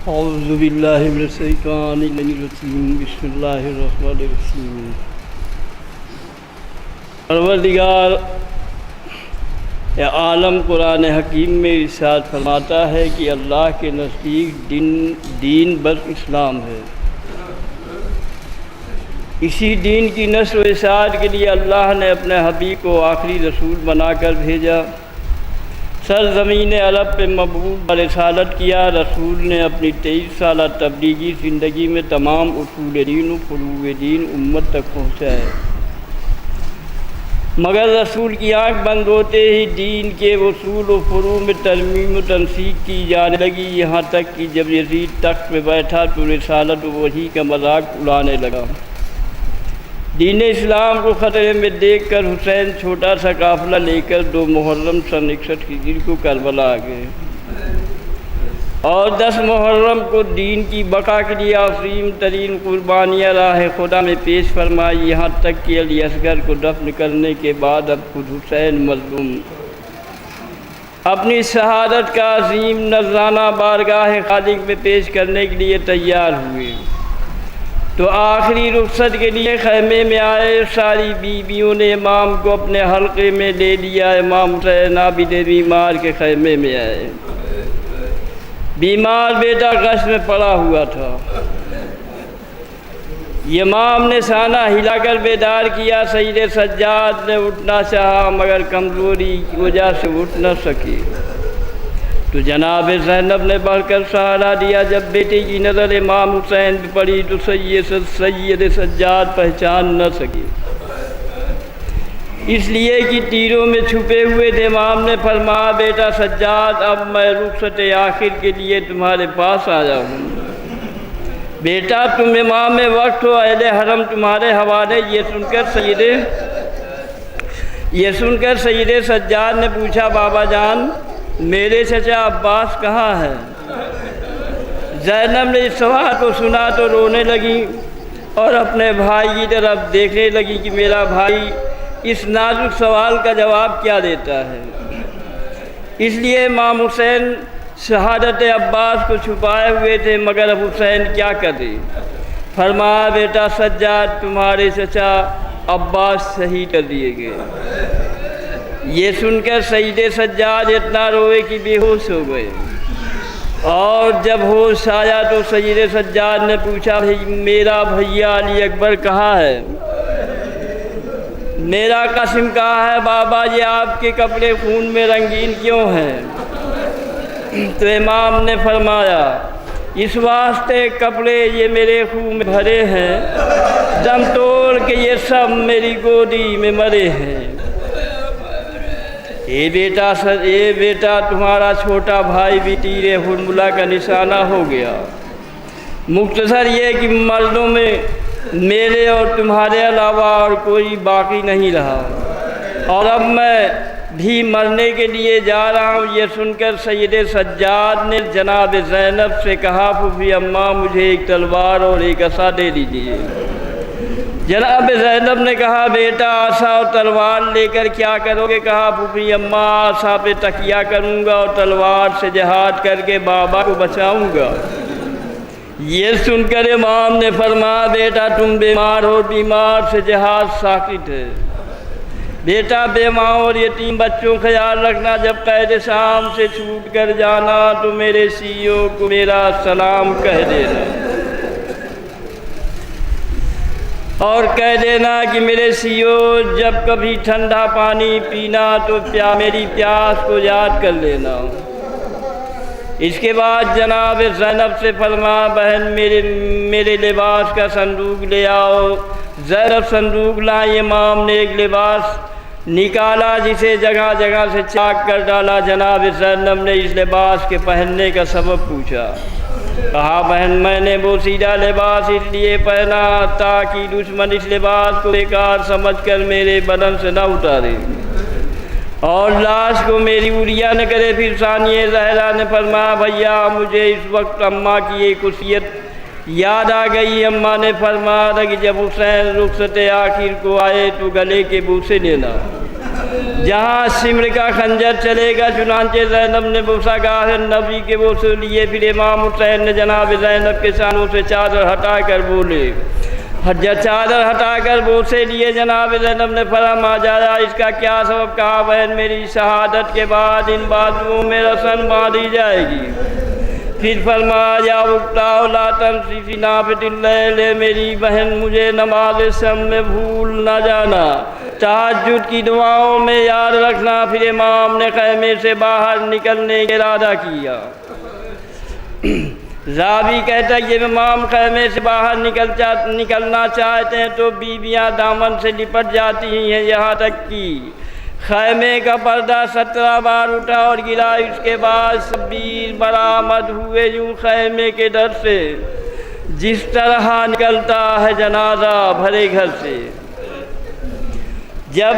اعوذ باللہ من الشیطان الرجیم بسم اللہ الرحمن الرحیم۔ پروردگار عالم قرآن حکیم میں ارشاد فرماتا ہے کہ اللہ کے نزدیک دین بس اسلام ہے۔ اسی دین کی نشر و اشاعت کے لیے اللہ نے اپنے حبیب کو آخری رسول بنا کر بھیجا۔ سرزمین عرب پہ مبعوث رسالت کیا۔ رسول نے اپنی 23 سالہ تبلیغی زندگی میں تمام اصول دین و فروع دین امت تک پہنچائے، مگر رسول کی آنکھ بند ہوتے ہی دین کے اصول و فروع میں ترمیم و تنسیخ کی جانے لگی، یہاں تک کہ جب یزید تخت پہ بیٹھا تو رسالت و وحی کا مذاق اڑانے لگا۔ دین اسلام کو خطرے میں دیکھ کر حسین چھوٹا سا قافلہ لے کر 2 محرم سن 61 ہجری کو کربلا آ گئے اور 10 محرم کو دین کی بقا کے لیے عظیم ترین قربانیاں راہ خدا میں پیش فرمائی، یہاں تک کہ علی اصغر کو دفن کرنے کے بعد اب خود حسین مظلوم اپنی شہادت کا عظیم نذرانہ بارگاہ خالق میں پیش کرنے کے لیے تیار ہوئے تو آخری رخصت کے لیے خیمے میں آئے۔ ساری بیویوں نے امام کو اپنے حلقے میں لے لیا۔ امام حسین عابد بیمار کے خیمے میں آئے۔ بیمار بیٹا غش میں پڑا ہوا تھا۔ امام نے سانہ ہلا کر بیدار کیا۔ سید سجاد نے اٹھنا چاہا مگر کمزوری کی وجہ سے اٹھ نہ سکے تو جناب زینب نے بڑھ کر سہارا دیا۔ جب بیٹے کی نظر امام حسین پہ پڑی تو سید سجاد پہچان نہ سکے، اس لیے کہ تیروں میں چھپے ہوئے تھے۔ امام نے فرمایا، بیٹا سجاد، اب میں رخصت آخر کے لیے تمہارے پاس آیا ہوں۔ بیٹا تم امام وقت ہو، اہل حرم تمہارے حوالے۔ یہ سن کر سید سجاد نے پوچھا، بابا جان میرے چچا عباس کہاں ہے؟ زینب نے اس سوال کو سنا تو رونے لگی اور اپنے بھائی کی طرف دیکھنے لگی کہ میرا بھائی اس نازک سوال کا جواب کیا دیتا ہے۔ اس لیے امام حسین شہادت عباس کو چھپائے ہوئے تھے، مگر اب حسین کیا کرے؟ فرمایا، بیٹا سجاد تمہارے چچا عباس شہید کر دیے گئے۔ یہ سن کر سید سجاد اتنا روئے کہ بے ہوش ہو گئے، اور جب ہوش آیا تو سید سجاد نے پوچھا، میرا بھیا علی اکبر کہاں ہے؟ میرا قاسم کہاں ہے؟ بابا یہ آپ کے کپڑے خون میں رنگین کیوں ہیں؟ تو امام نے فرمایا، اس واسطے کپڑے یہ میرے خون میں بھرے ہیں، دم توڑ کے یہ سب میری گودی میں مرے ہیں۔ اے بیٹا تمہارا چھوٹا بھائی بھی تیر حرملہ کا نشانہ ہو گیا۔ مختصر یہ کہ مردوں میں میرے اور تمہارے علاوہ اور کوئی باقی نہیں رہا، اور اب میں بھی مرنے کے لیے جا رہا ہوں۔ یہ سن کر سید سجاد نے جناب زینب سے کہا، پھوپھی اماں مجھے ایک تلوار اور ایک عصا دے دیجیے۔ جناب زینب نے کہا، بیٹا عصا اور تلوار لے کر کیا کرو گے؟ کہا، پھوپھی اماں عصا پہ تکیہ کروں گا اور تلوار سے جہاد کر کے بابا کو بچاؤں گا۔ یہ سن کر امام نے فرمایا، بیٹا تم بیمار ہو، بیمار سے جہاد ساکت ہے۔ بیٹا بے ماں اور یتیم بچوں کا خیال رکھنا، جب قید شام سے چھوٹ کر جانا تو میرے سیوں کو میرا سلام کہہ دینا، اور کہہ دینا کہ میرے سیو جب کبھی ٹھنڈا پانی پینا تو میری پیاس کو یاد کر لینا۔ اس کے بعد جناب زینب سے فرمایا، بہن میرے لباس کا صندوق لے آؤ۔ زینب صندوق لائی۔ امام نے ایک لباس نکالا جسے جگہ جگہ سے چاک کر ڈالا۔ جناب زینب نے اس لباس کے پہننے کا سبب پوچھا۔ کہا، بہن میں نے وہ سیدھا لباس اس لیے پہنا تاکہ دشمن اس لباس کو بیکار سمجھ کر میرے بدن سے نہ اتارے اور لاش کو میری اوریا نہ کرے۔ پھر ثانیہ زہرا نے فرمایا، بھیا مجھے اس وقت اماں کی ایک وصیت یاد آ گئی۔ اماں نے فرمایا کہ جب حسین رخصت آخر کو آئے تو گلے کے بوسے لینا۔ جہاں سمر کا خنجر چلے گا، چنانچہ زینب نے بوسہ گاہ نبی کے بوسے لیے۔ پھر امام حسین نے جناب زینب کے شانوں سے چادر ہٹا کر بولے، چادر ہٹا کر بوسے لیے۔ جناب زینب نے فرمایا جایا اس کا کیا سبب؟ کہا بہن میری شہادت کے بعد ان بازوؤں میں رسن باندھی جائے گی۔ پھر فرمایا اکتا لا تنسی فی نافۃ اللیل، میری بہن مجھے نماز شب میں بھول نہ جانا، تہجد کی دعاؤں میں یاد رکھنا۔ پھر امام نے خیمے سے باہر نکلنے کا ارادہ کیا۔ راوی کہتا ہے کہ امام خیمے سے باہر نکلنا چاہتے ہیں تو بیویاں دامن سے لپٹ جاتی ہیں، یہاں تک کہ خیمے کا پردہ 17 بار اٹھا اور گرا۔ اس کے بعد 26 برآمد ہوئے، یوں خیمے کے در سے جس طرح نکلتا ہے جنازہ بھرے گھر سے۔ جب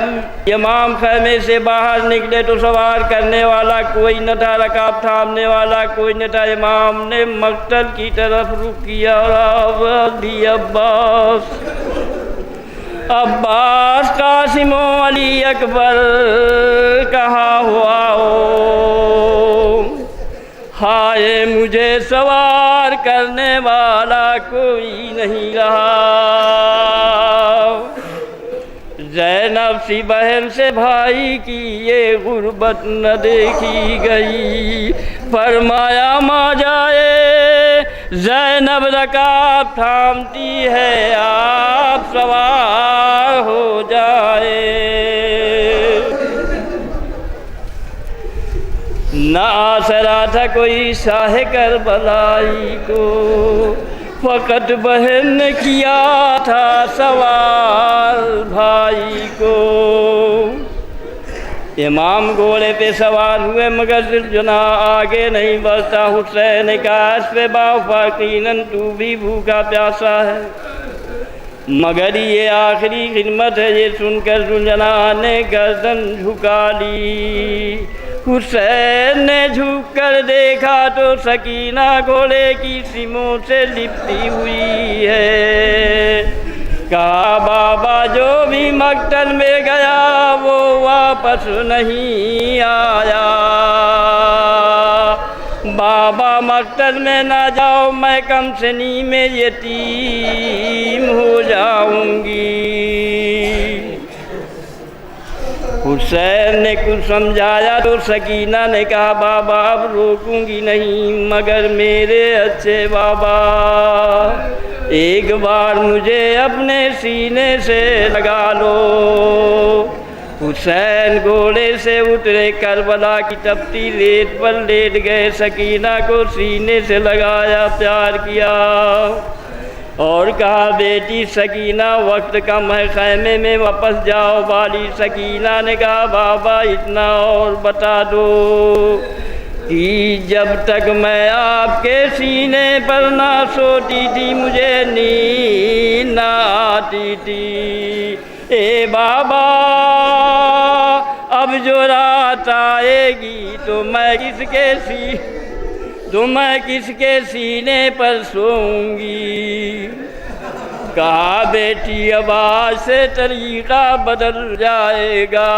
امام خیمے سے باہر نکلے تو سوار کرنے والا کوئی نہ تھا، رکاب تھامنے والا کوئی نہ تھا۔ امام نے مقتل کی طرف رخ کیا اور آواز دی عباس قاسم و علی اکبر کہاں ہوا ہو؟ ہائے مجھے سوار کرنے والا کوئی نہیں رہا۔ زینب سی بہن سے بھائی کی یہ غربت نہ دیکھی گئی، فرمایا ماں جائے زینب رکاب تھامتی ہے، آپ سوار ہو جائے۔ نہ آسرا تھا کوئی شاہ کربلائی کو، فقط بہن نے کیا تھا سوال بھائی کو۔ امام گھوڑے پہ سوار ہوئے مگر ذوالجناح آگے نہیں بڑھتا۔ حسین نے کہا اس پہ باوفا یقیناً تو بھی بھوکا پیاسا ہے، مگر یہ آخری خدمت ہے۔ یہ سن کر ذوالجناح نے گردن جھکا لی۔ حسین نے جھک کر دیکھا تو سکینہ گھوڑے کی سموں سے لپٹی ہوئی ہے۔ کہا بابا جو بھی مقتل میں گیا وہ واپس نہیں آیا، بابا مقتل میں نہ جاؤ میں کم سنی میں یتیم ہو جاؤں گی۔ حسین نے کچھ سمجھایا تو سکینہ نے کہا بابا اب روکوں گی نہیں، مگر میرے اچھے بابا ایک بار مجھے اپنے سینے سے لگا لو۔ حسین گھوڑے سے اترے، کربلا کی تپتی ریت پر لیٹ گئے، سکینہ کو سینے سے لگایا، پیار کیا اور کہا بیٹی سکینہ وقت کم ہے، خیمے میں واپس جاؤ۔ بالی سکینہ نے کہا بابا اتنا اور بتا دو کہ جب تک میں آپ کے سینے پر نہ سوتی تھی مجھے نیند نہ آتی تھی۔ اے بابا اب جو رات آئے گی تو میں کس کے سینے پر سوؤں گی؟ کہا بیٹی اب آج سے طریقہ بدل جائے گا،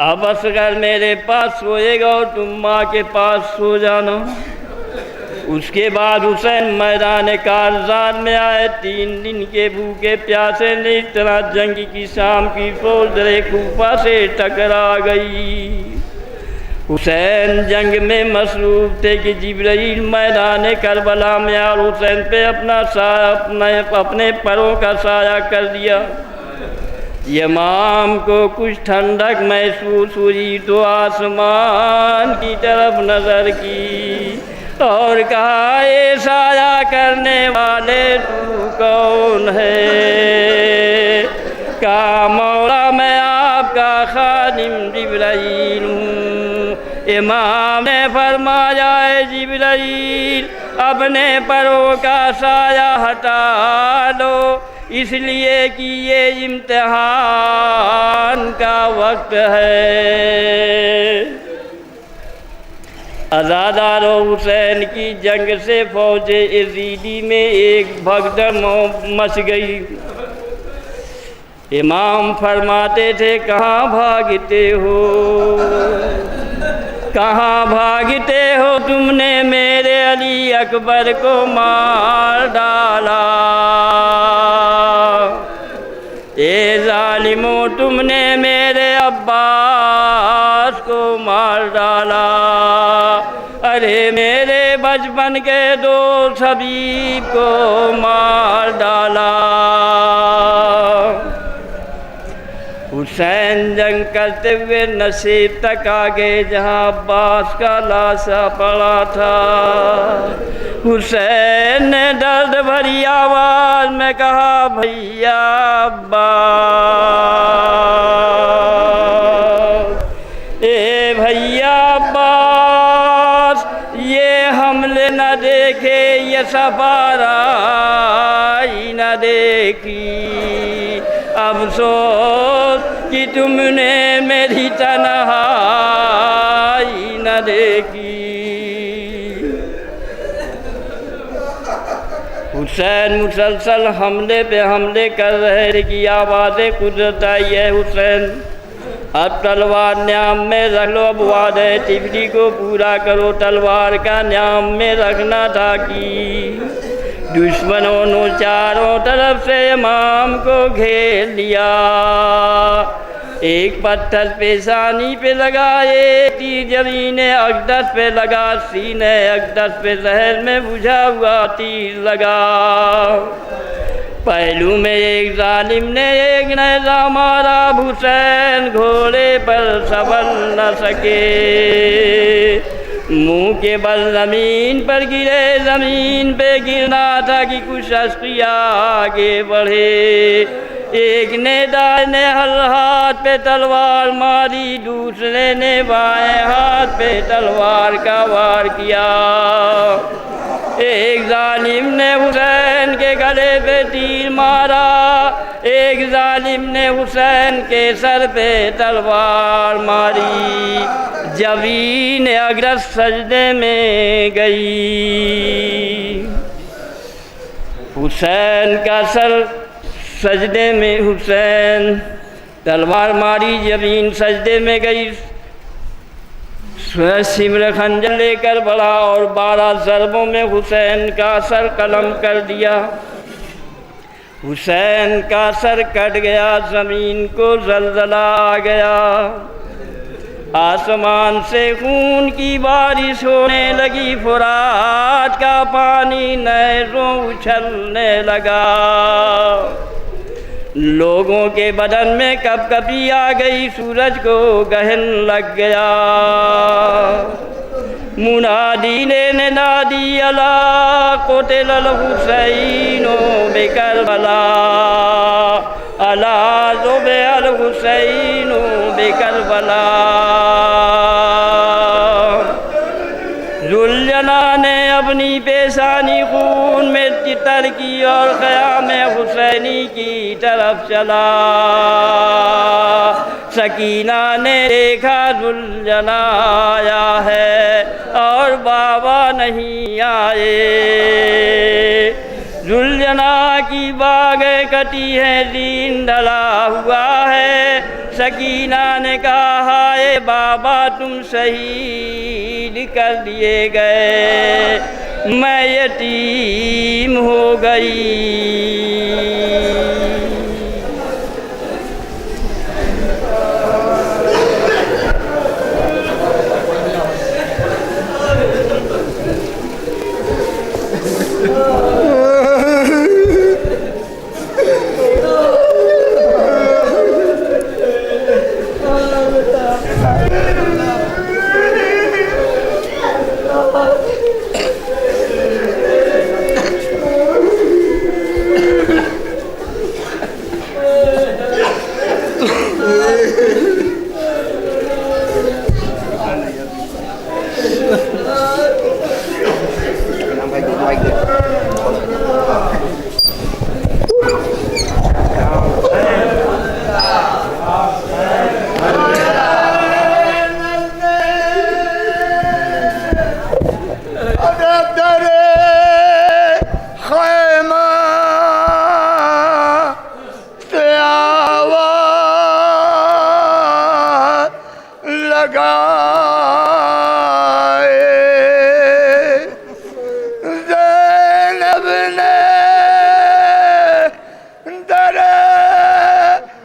اب اصغر میرے پاس سوئے گا اور تم ماں کے پاس سو جانا۔ اس کے بعد حسین میدان کارزار میں آئے، 3 دن کے بھوکے پیاسے نے اس طرح جنگ کی شام کی فوج در کوفہ سے ٹکرا گئی۔ حسین جنگ میں مصروف تھے کہ جبرائیل میدان کربلا میں اور حسین پہ اپنے پروں کا سایہ کر دیا۔ امام کو کچھ ٹھنڈک محسوس ہوئی تو آسمان کی طرف نظر کی اور کہا اے سایہ کرنے والے تو کون ہے؟ کہا مولا میں آپ کا خادم جبرائیل ہوں۔ امام نے فرمایا اے جبرائیل اپنے پروں کا سایہ ہٹا لو، اس لیے کہ یہ امتحان کا وقت ہے۔ عزادار و حسین کی جنگ سے فوج یزیدی میں ایک بھگدڑ مچ گئی۔ امام فرماتے تھے کہاں بھاگتے ہو، کہاں بھاگتے ہو، تم نے میرے علی اکبر کو مار ڈالا، اے ظالموں تم نے میرے عباس کو مار ڈالا، ارے میرے بچپن کے دوست حبیب کو مار ڈالا۔ حسین جنگ کرتے ہوئے نصیب تک آگے جہاں عباس کا لاشا پڑا تھا، حسین نے درد بھری آواز میں کہا بھیا عباس، اے بھیا عباس، یہ حملے نہ دیکھے، یہ سفارائی نہ دیکھی، افسوس کہ تم نے میری تنہائی نہ دیکھی۔ حسین مسلسل حملے پہ حملے کر رہے تھے کہ آوازیں قدرت آئی ہے حسین اب تلوار نیام میں رکھ لو، اب وعدہ طفلی کو پورا کرو، تلوار کا نیام میں رکھنا تھا کہ دشمنوں نے چاروں طرف سے امام کو گھیر لیا، ایک پتھر پیشانی پہ لگا، ایک تیر جبین اقدس پہ لگا، سینہ اقدس پہ زہر میں بجھا ہوا تیر لگا، پہلو میں ایک ظالم نے ایک نیزہ مارا، حسین گھوڑے پر سنبھل نہ سکے، منہ کے بل زمین پر گرے، زمین پہ گرنا تھا کہ کچھ اشقیاء آگے بڑھے، ایک نے دائیں ہاتھ پہ تلوار ماری، دوسرے نے بائیں ہاتھ پہ تلوار کا وار کیا، ایک ظالم نے حسین کے گلے پہ تیر مارا، ایک ظالم نے حسین کے سر پہ تلوار ماری، جبین اقدس سجدے میں گئی، حسین کا سر سجدے میں، حسین تلوار ماری، جبین سجدے میں گئی، سمر خنجر لے کر بڑھا اور 12 ضربوں میں حسین کا سر قلم کر دیا، حسین کا سر کٹ گیا، زمین کو زلزلہ آ گیا، آسمان سے خون کی بارش ہونے لگی، فرات کا پانی نہروں اچھلنے لگا، لوگوں کے بدن میں کپ کپی آ گئی، سورج کو گہن لگ گیا، منادی نے نادی الا قتل الحسین بکربلا، الا ذبح الحسین بکربلا، ذوالجلال نے اپنی پیشانی خون میں تر کی اور خیام حسینی کی طرف چلا، سکینہ نے دیکھا ذوالجلال آیا ہے اور بابا نہیں آئے، ذوالجلال کی باغیں کٹی ہے، دین ڈلا ہوا ہے، سکینہ نے کہا ہائے بابا تم شہید کر دیے گئے، میں یتیم ہو گئی۔ لگائے زینب نے در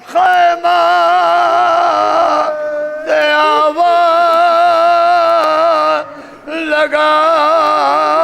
خیمہ سے آواز لگائے